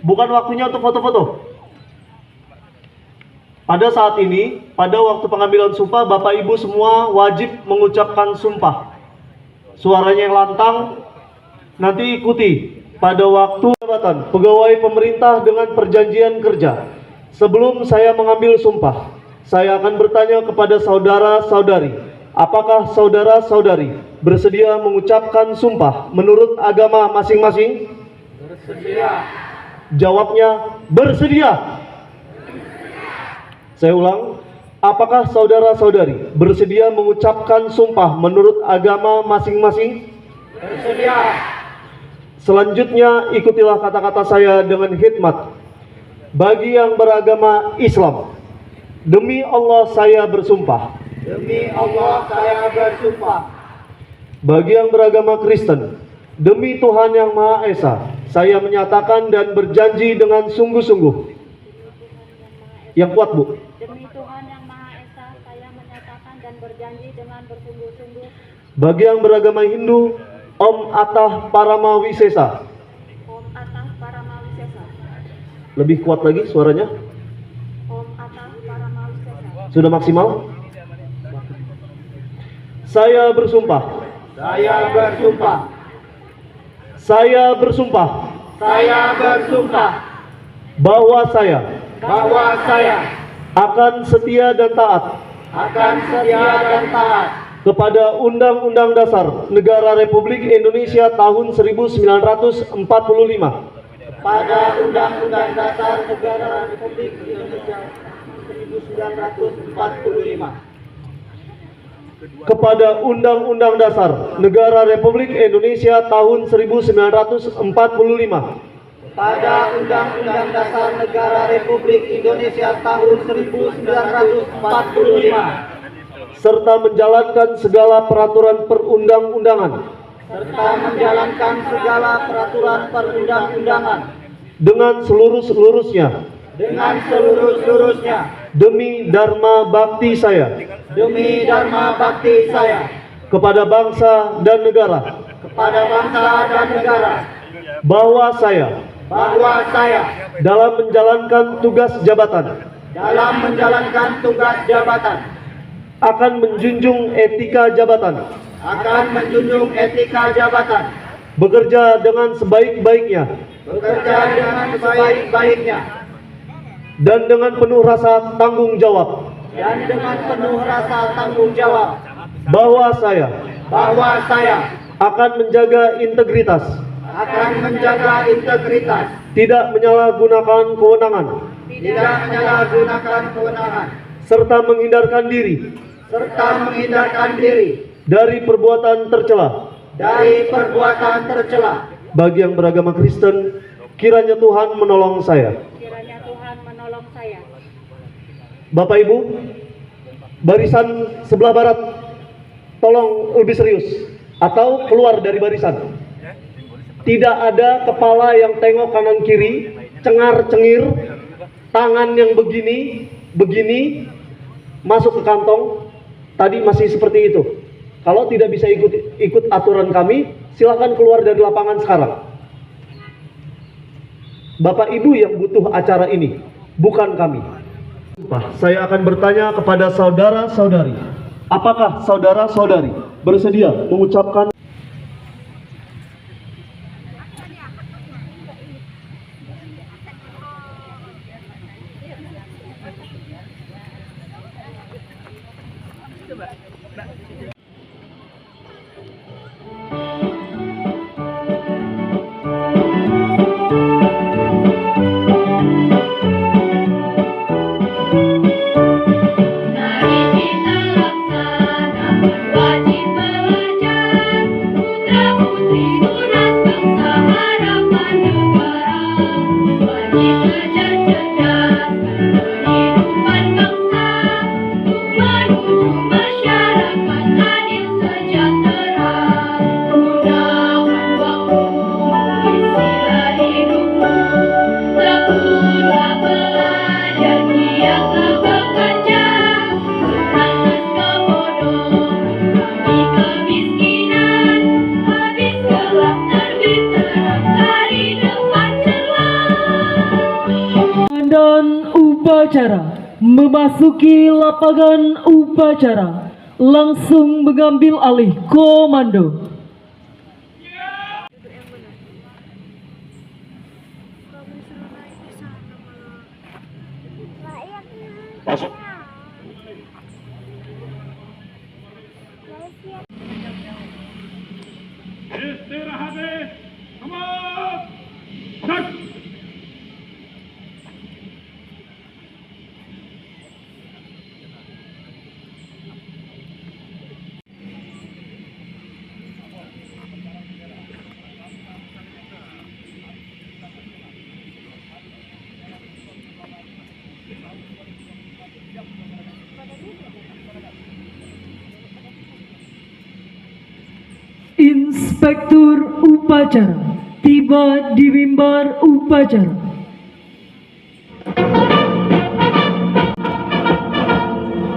Bukan waktunya untuk foto-foto. Pada saat ini, pada waktu pengambilan sumpah, Bapak Ibu semua wajib mengucapkan sumpah. Suaranya yang lantang, nanti ikuti pada waktu jabatan pegawai pemerintah dengan perjanjian kerja. Sebelum saya mengambil sumpah, saya akan bertanya kepada saudara-saudari, apakah saudara-saudari bersedia mengucapkan sumpah menurut agama masing-masing? Bersedia. Jawabnya bersedia. Saya ulang, apakah saudara-saudari bersedia mengucapkan sumpah menurut agama masing-masing? Bersedia. Selanjutnya ikutilah kata-kata saya dengan hikmat. Bagi yang beragama Islam, demi Allah saya bersumpah. Demi Allah saya bersumpah. Bagi yang beragama Kristen, demi Tuhan yang Maha Esa, saya menyatakan dan berjanji dengan sungguh-sungguh. Yang kuat, Bu. Demi Tuhan yang Maha Esa, saya menyatakan dan berjanji dengan bersungguh-sungguh. Bagi yang beragama Hindu, Om Atah Paramawisesa. Om Atah Paramawisesa. Lebih kuat lagi suaranya. Om Atah Paramawisesa. Sudah maksimal? Saya bersumpah. Saya bersumpah. Saya bersumpah Saya bersumpah bahwa saya akan setia dan taat akan setia dan taat kepada Undang-Undang Dasar Negara Republik Indonesia tahun 1945, pada Undang-Undang Dasar Negara Republik Indonesia 1945, kepada Undang-Undang Dasar Negara Republik Indonesia tahun 1945, pada Undang-Undang Dasar Negara Republik Indonesia tahun 1945, serta menjalankan segala peraturan perundang-undangan serta menjalankan segala peraturan perundang-undangan dengan seluruh-seluruhnya dengan seluruh-seluruhnya demi dharma bakti saya demi dharma bakti saya kepada bangsa dan negara, kepada bangsa dan negara, bahwa saya dalam menjalankan tugas jabatan akan menjunjung etika jabatan, bekerja dengan sebaik-baiknya dan dengan penuh rasa tanggung jawab, bahwa saya akan menjaga integritas, tidak menyalahgunakan kewenangan, serta menghindarkan diri dari perbuatan tercela. Bagi yang beragama Kristen, kiranya Tuhan menolong saya. Kiranya Tuhan menolong saya. Bapak Ibu, barisan sebelah barat, tolong lebih serius atau keluar dari barisan. Tidak ada kepala yang tengok kanan kiri, cengar-cengir, tangan yang begini, masuk ke kantong. Tadi masih seperti itu. Kalau tidak bisa ikut aturan kami, silahkan keluar dari lapangan sekarang. Bapak Ibu yang butuh acara ini, bukan kami. Saya akan bertanya kepada saudara-saudari, apakah saudara-saudari bersedia mengucapkan Mari kita laksanakan wajib belajar. upacara memasuki lapangan upacara, langsung mengambil alih komando. Istirahat, semangat, cek. Inspektur upacara tiba di mimbar upacara.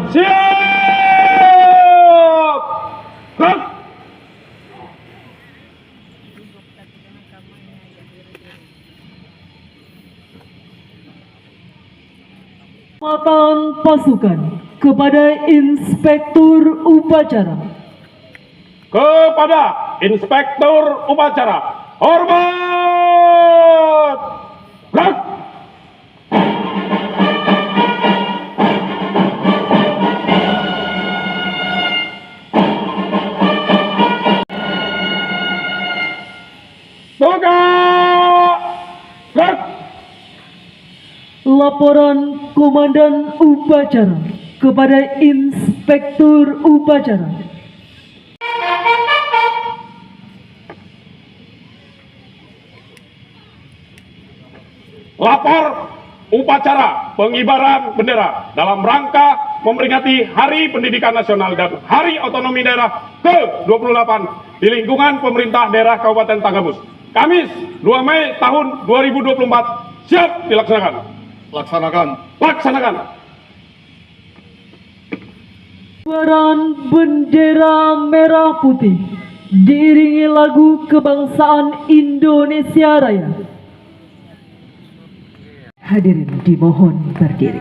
Siap! Gerak! Penguatan pasukan kepada Inspektur upacara. Kepada Inspektur upacara, hormat! Gerak! Tegak! Gerak! Laporan Komandan upacara kepada Inspektur upacara. Lapor upacara pengibaran bendera dalam rangka memperingati Hari Pendidikan Nasional dan Hari Otonomi Daerah ke-28 di lingkungan pemerintah daerah Kabupaten Tanggamus. Kamis 2 Mei tahun 2024 siap dilaksanakan. Laksanakan. Pengibaran bendera merah putih diiringi lagu kebangsaan Indonesia Raya. Hadirin dimohon berdiri.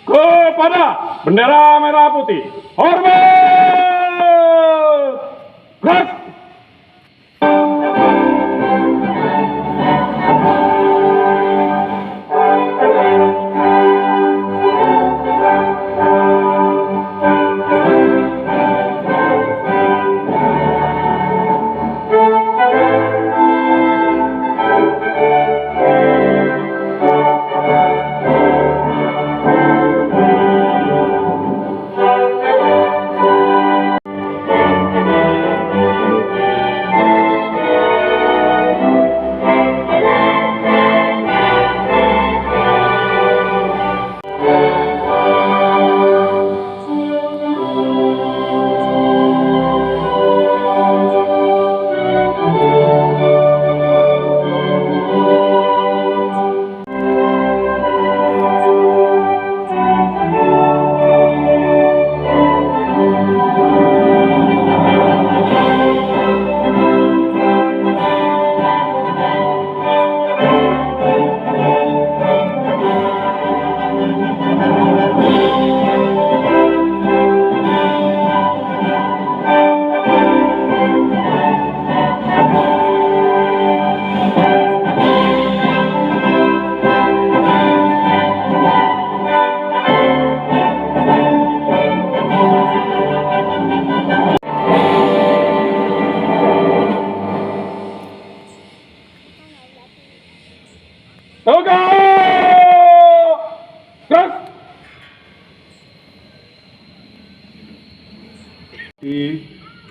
Kepada bendera merah putih, hormat! Gerak!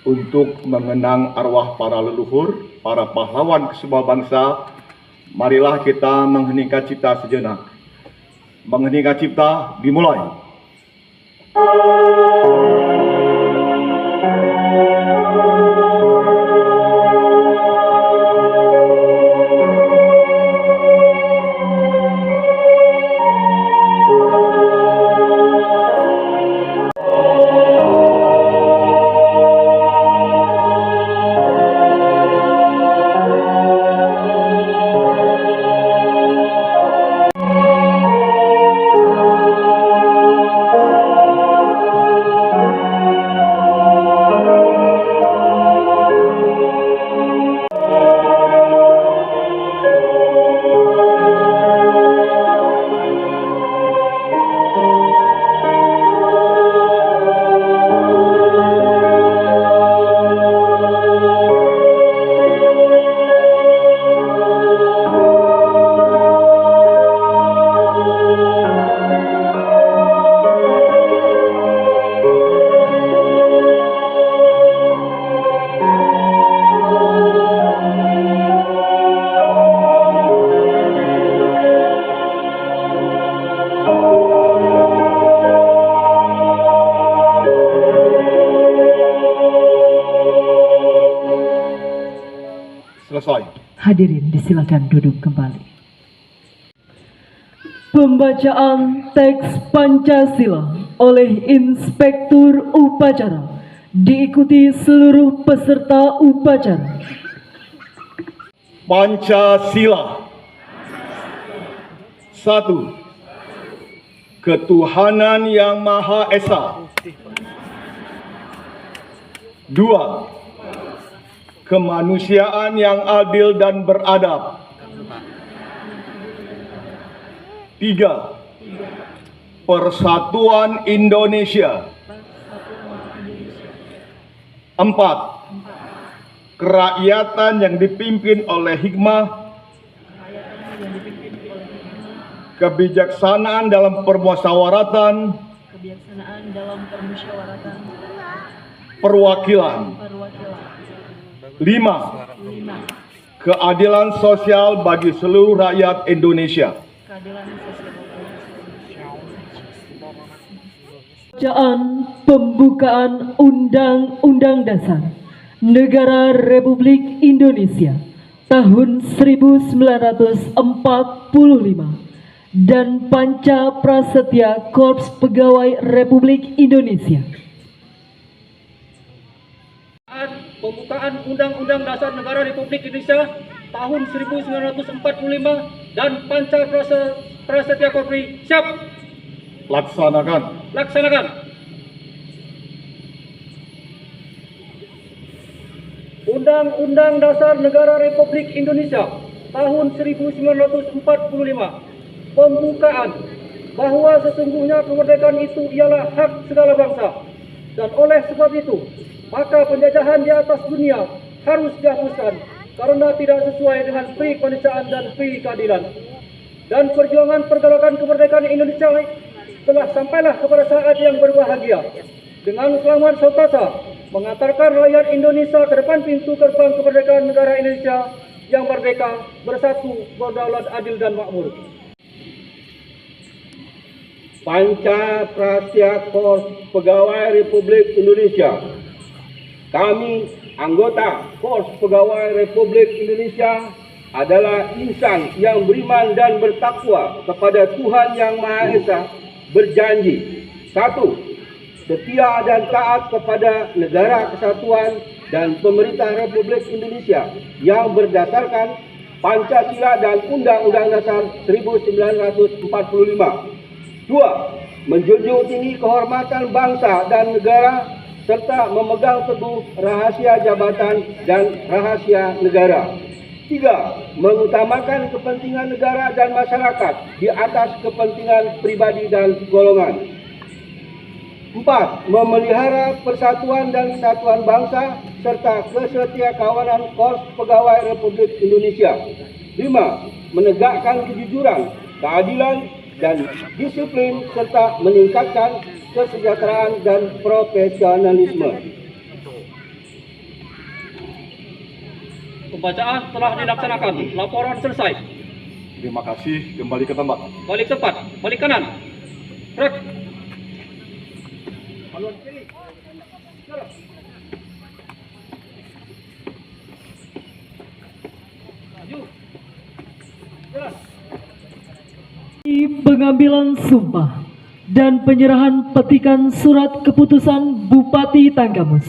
Untuk mengenang arwah para leluhur, para pahlawan kesebuah bangsa, marilah kita mengheningkan cita sejenak. Mengheningkan cipta dimulai. Selesai. Hadirin disilakan duduk kembali. Pembacaan teks Pancasila oleh Inspektur Upacara diikuti seluruh peserta upacara. Pancasila. 1. Ketuhanan Yang Maha Esa. 2. Kemanusiaan yang adil dan beradab. 3. Persatuan Indonesia. 4. Kerakyatan yang dipimpin oleh hikmah, kebijaksanaan dalam permusyawaratan, perwakilan. 5. Keadilan sosial bagi seluruh rakyat Indonesia. Bacaan pembukaan Undang-Undang Dasar Negara Republik Indonesia tahun 1945 dan Panca Prasetya Korps Pegawai Republik Indonesia. Pembukaan Undang-Undang Dasar Negara Republik Indonesia tahun 1945 dan Panca Prasetya Korps. Siap. Laksanakan. Laksanakan. Undang-Undang Dasar Negara Republik Indonesia tahun 1945. Pembukaan bahwa sesungguhnya kemerdekaan itu ialah hak segala bangsa, dan oleh sebab itu maka penjajahan di atas dunia harus dihapuskan karena tidak sesuai dengan pri kemanusiaan dan pri keadilan. Dan perjuangan pergerakan kemerdekaan Indonesia telah sampailah kepada saat yang berbahagia dengan selamat serta mengantarkan rakyat Indonesia ke depan pintu gerbang kemerdekaan negara Indonesia yang merdeka, bersatu, berdaulat, adil dan makmur. Panca Prasetya Korps Pegawai Republik Indonesia. Kami, anggota Korps Pegawai Republik Indonesia, adalah insan yang beriman dan bertakwa kepada Tuhan Yang Maha Esa, berjanji: 1. Setia dan taat kepada Negara Kesatuan dan Pemerintah Republik Indonesia yang berdasarkan Pancasila dan Undang-Undang Dasar 1945. 2. Menjunjung tinggi kehormatan bangsa dan negara serta memegang teguh rahasia jabatan dan rahasia negara. 3. Mengutamakan kepentingan negara dan masyarakat di atas kepentingan pribadi dan golongan. 4. Memelihara persatuan dan kesatuan bangsa serta kesetiakawanan Korps Pegawai Republik Indonesia. 5. Menegakkan kejujuran, keadilan, dan disiplin serta meningkatkan kesejahteraan dan profesionalisme. Pembacaan telah dilaksanakan. Laporan selesai. Terima kasih, kembali ke tempat. Balik tepat, balik kanan. Gerak. Haluan kiri. Jalan. Maju. Jalan. Pengambilan sumpah dan penyerahan petikan surat keputusan Bupati Tanggamus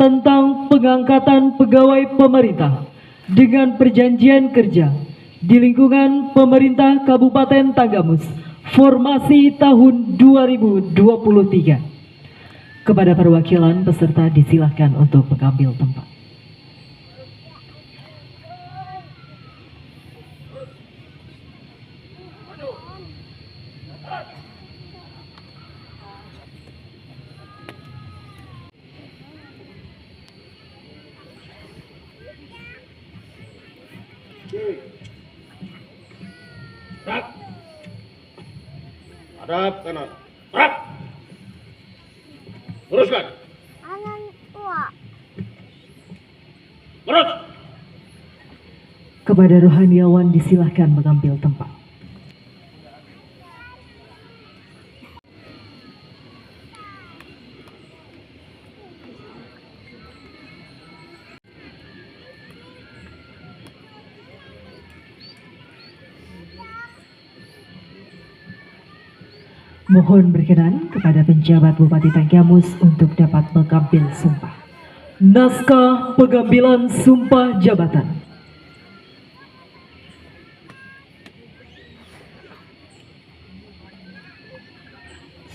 tentang pengangkatan pegawai pemerintah dengan perjanjian kerja di lingkungan pemerintah Kabupaten Tanggamus formasi tahun 2023. Kepada perwakilan peserta disilahkan untuk mengambil tempat. Hadap kanan. Gerak. Teruskan. Terus. Kepada rohaniawan disilahkan mengambil tempat. Mohon berkenan kepada penjabat Bupati Tanggamus untuk dapat mengambil sumpah. Naskah pengambilan sumpah jabatan.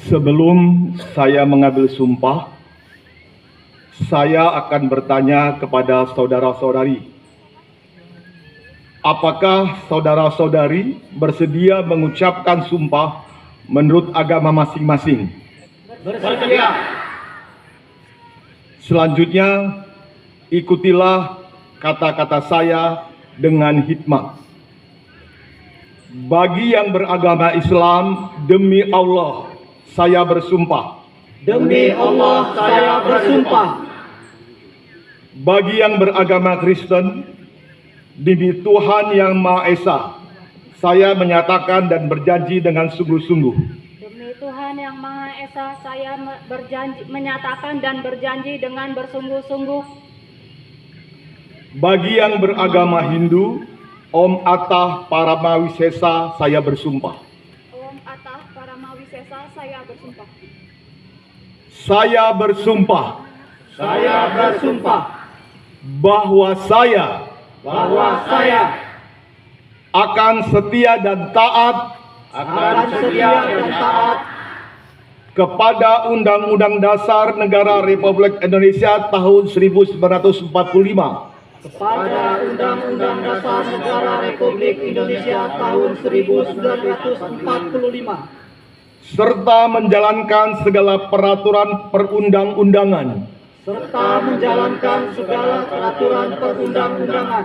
Sebelum saya mengambil sumpah, saya akan bertanya kepada saudara-saudari. Apakah saudara-saudari bersedia mengucapkan sumpah menurut agama masing-masing? Bersedia. Selanjutnya, ikutilah kata-kata saya dengan hikmat. Bagi yang beragama Islam, demi Allah, saya bersumpah. Demi Allah saya bersumpah. Bagi yang beragama Kristen, demi Tuhan Yang Maha Esa, saya menyatakan dan berjanji dengan sungguh-sungguh. Demi Tuhan Yang Maha Esa, saya menyatakan dan berjanji dengan bersungguh-sungguh. Bagi yang beragama Hindu, Om Atah Paramawisesa, saya bersumpah. Om Atah Paramawisesa, saya bersumpah. Saya bersumpah Saya bersumpah bahwa saya akan setia dan taat kepada Undang-Undang Dasar Negara Republik Indonesia tahun 1945 kepada Undang-Undang Dasar Negara Republik Indonesia tahun 1945 serta menjalankan segala peraturan perundang-undangan serta menjalankan segala peraturan perundang-undangan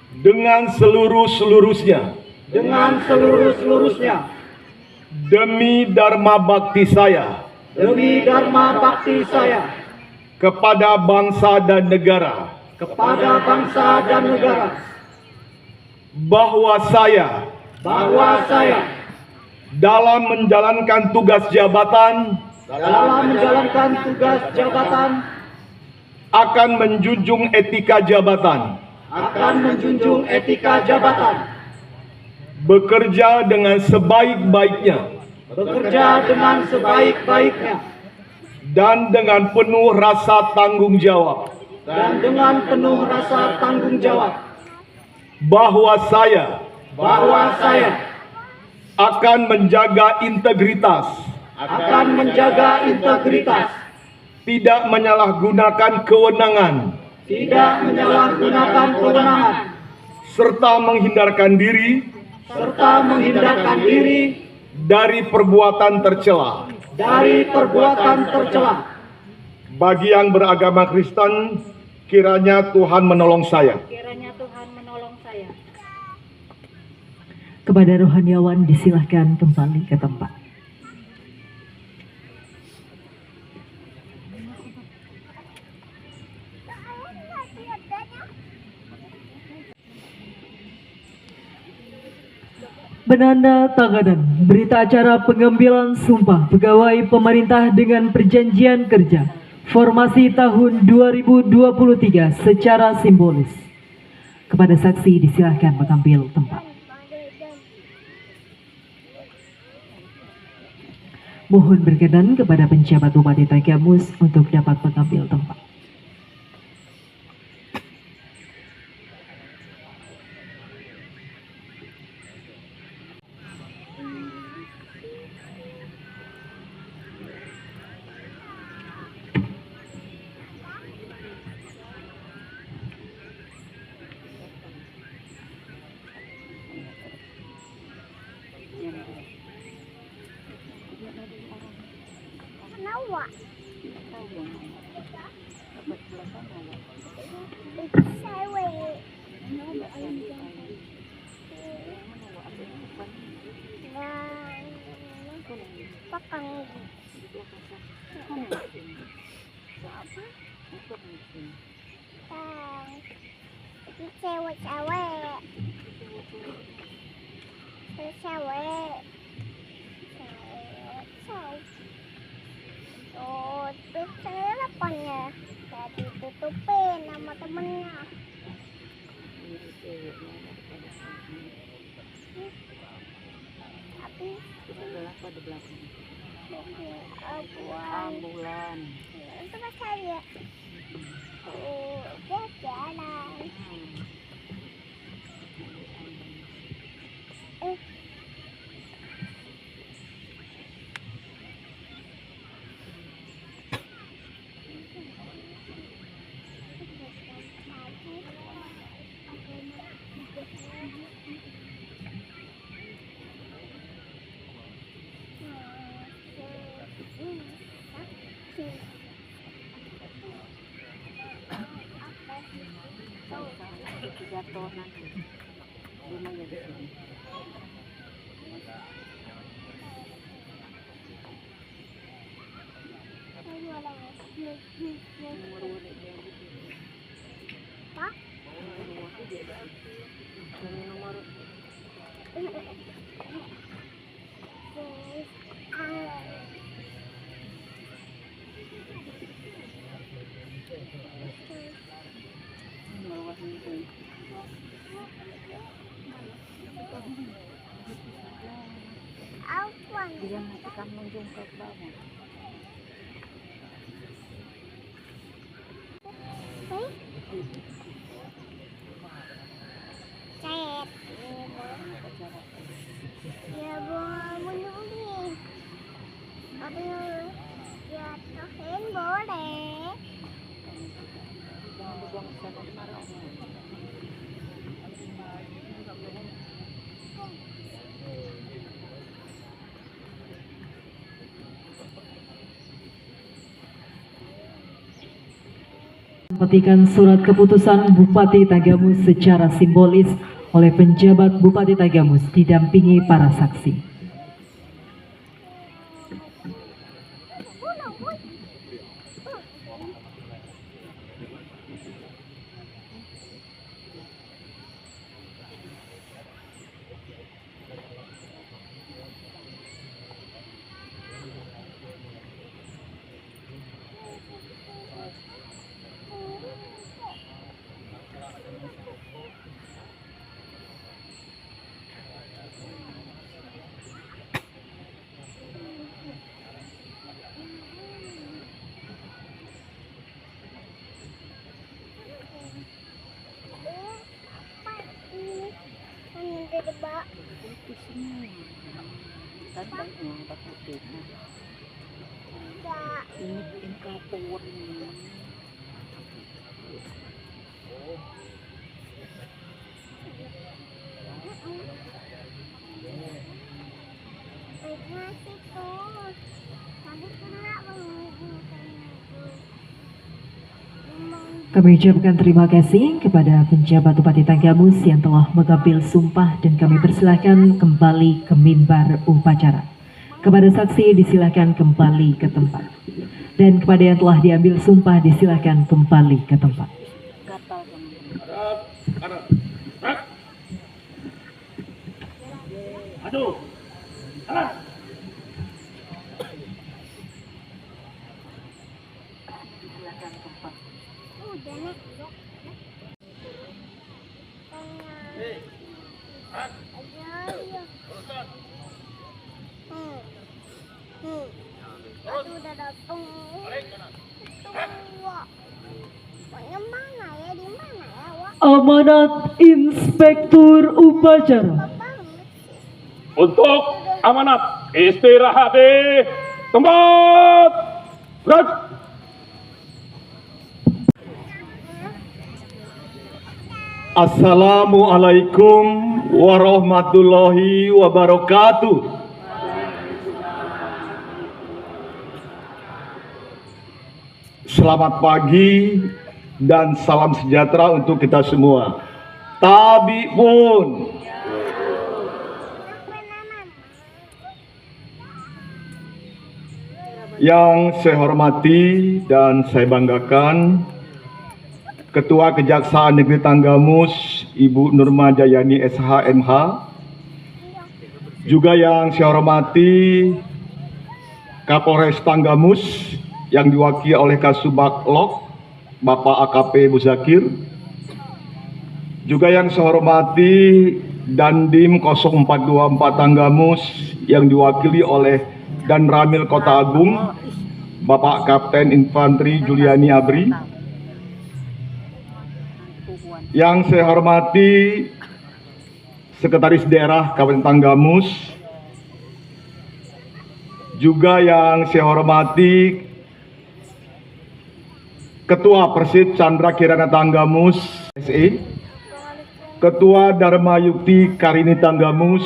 dengan seluruh-seluruhnya dengan seluruh-seluruhnya demi dharma bakti saya demi dharma bakti saya kepada bangsa dan negara, kepada bangsa dan negara, bahwa saya dalam menjalankan tugas jabatan akan menjunjung etika jabatan, bekerja dengan sebaik-baiknya dan dengan penuh rasa tanggung jawab, bahwa saya akan menjaga integritas, tidak menyalahgunakan kewenangan, serta menghindarkan diri dari perbuatan tercela. Bagi yang beragama Kristen, kiranya Tuhan menolong saya. Kiranya Tuhan menolong saya. Kepada rohaniawan disilahkan kembali ke tempat. Penanda tanganan berita acara pengambilan sumpah pegawai pemerintah dengan perjanjian kerja formasi tahun 2023 secara simbolis. Kepada saksi disilahkan mengambil tempat. Mohon berkenan kepada penjabat Bupati Tanggamus untuk dapat mengambil tempat. Ditutupin sama temennya. Tapi ambulan itu pas saya dia jalan. Jatuh nanti lumayan di sini. Pak? Dia matikan munjung ke bawah. Cet. Ya munjung nih. Apa ya tohin boleh. Petikan surat keputusan Bupati Tanggamus secara simbolis oleh penjabat Bupati Tanggamus didampingi para saksi. Kami ucapkan terima kasih kepada penjabat Bupati Tanggamus yang telah mengambil sumpah dan kami persilahkan kembali ke mimbar upacara. Kepada saksi disilahkan kembali ke tempat. Dan kepada yang telah diambil sumpah disilahkan kembali ke tempat. Maju. Jalan. Udah nek. Ayo. Aduh, udah dateng. Wah. Pokoknya mana ya? Di mana ya, Wak? Amanat Inspektur Upacara. Untuk amanat istirahat di tempat. Gerak. Assalamualaikum warahmatullahi wabarakatuh. Selamat pagi dan salam sejahtera untuk kita semua. Tabi pun. Yang saya hormati dan saya banggakan Ketua Kejaksaan Negeri Tanggamus Ibu Nurma Jayani SHMH, juga yang saya hormati Kapolres Tanggamus yang diwakili oleh Kasubag Lok Bapak AKP Muzakir, juga yang saya hormati Dandim 0424 Tanggamus yang diwakili oleh Dan Ramil Kota Agung Bapak Kapten Infanteri Juliani Abri, yang saya hormati Sekretaris Daerah Kabupaten Tanggamus, juga yang saya hormati Ketua Persid Chandra Kirana Tanggamus SE, Ketua Dharma Yukti Karini Tanggamus,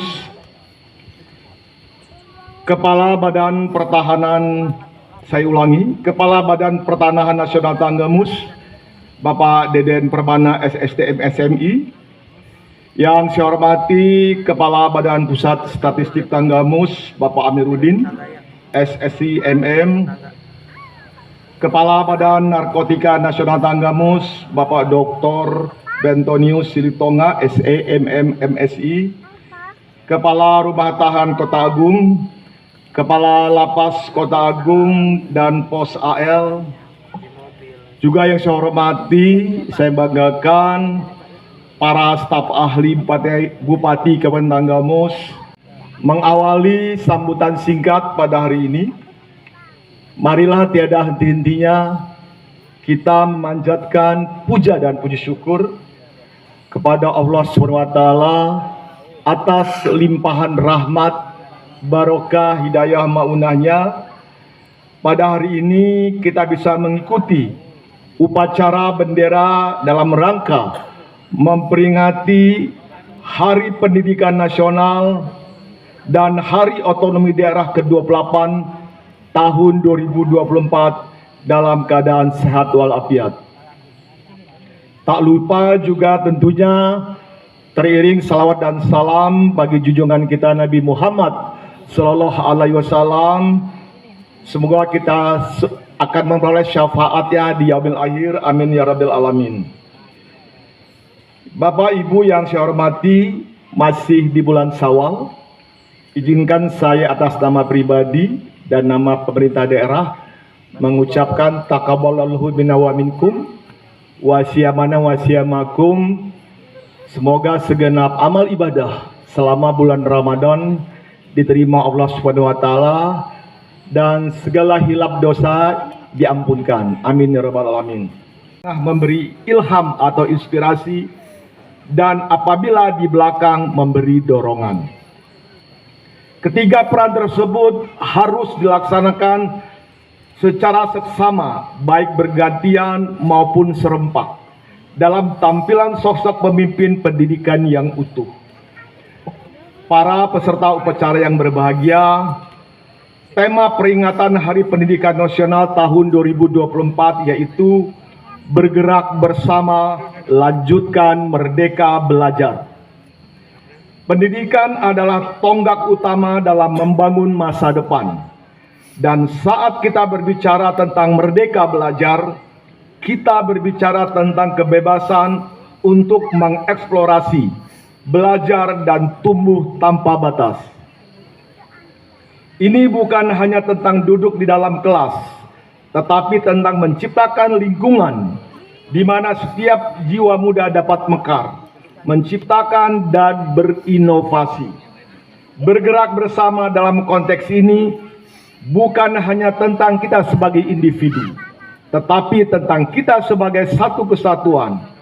Kepala Badan Pertahanan, saya ulangi, Kepala Badan Pertanahan Nasional Tanggamus Bapak Deden Perbana SSTM SMI, yang saya hormati Kepala Badan Pusat Statistik Tanggamus Bapak Amiruddin SSI MM, Kepala Badan Narkotika Nasional Tanggamus Bapak Dr. Bentonius Silitonga SEMM MSI, Kepala Rumah Tahan Kota Agung, Kepala Lapas Kota Agung dan Pos AL, juga yang saya hormati, saya banggakan para staf ahli Bupati Kabupaten Tanggamus. Mengawali sambutan singkat pada hari ini, marilah tiada henti-hentinya kita memanjatkan puja dan puji syukur kepada Allah SWT atas limpahan rahmat, barokah, hidayah, maunahnya. Pada hari ini kita bisa mengikuti upacara bendera dalam rangka memperingati Hari Pendidikan Nasional dan Hari Otonomi Daerah ke-28 tahun 2024 dalam keadaan sehat walafiat. Tak lupa juga tentunya teriring salawat dan salam bagi junjungan kita Nabi Muhammad Sallallahu Alaihi Wasallam. Semoga kita akan memperoleh syafaatnya di yaumil akhir. Amin ya rabbil alamin. Bapak Ibu yang saya hormati, masih di bulan Syawal, izinkan saya atas nama pribadi dan nama pemerintah daerah mengucapkan taqabbalallahu minna wa minkum wa siyamana wa siyamakum. Semoga segenap amal ibadah selama bulan Ramadan diterima Allah Subhanahu wa taala dan segala hilap dosa diampunkan. Amin ya rabbal alamin. Memberi ilham atau inspirasi dan apabila di belakang memberi dorongan. Ketiga peran tersebut harus dilaksanakan secara seksama, baik bergantian maupun serempak dalam tampilan sosok pemimpin pendidikan yang utuh. Para peserta upacara yang berbahagia, tema peringatan Hari Pendidikan Nasional tahun 2024 yaitu bergerak bersama, lanjutkan merdeka belajar. Pendidikan adalah tonggak utama dalam membangun masa depan. Dan saat kita berbicara tentang merdeka belajar, kita berbicara tentang kebebasan untuk mengeksplorasi, belajar dan tumbuh tanpa batas. Ini bukan hanya tentang duduk di dalam kelas, tetapi tentang menciptakan lingkungan di mana setiap jiwa muda dapat mekar, menciptakan dan berinovasi. Bergerak bersama dalam konteks ini bukan hanya tentang kita sebagai individu, tetapi tentang kita sebagai satu kesatuan,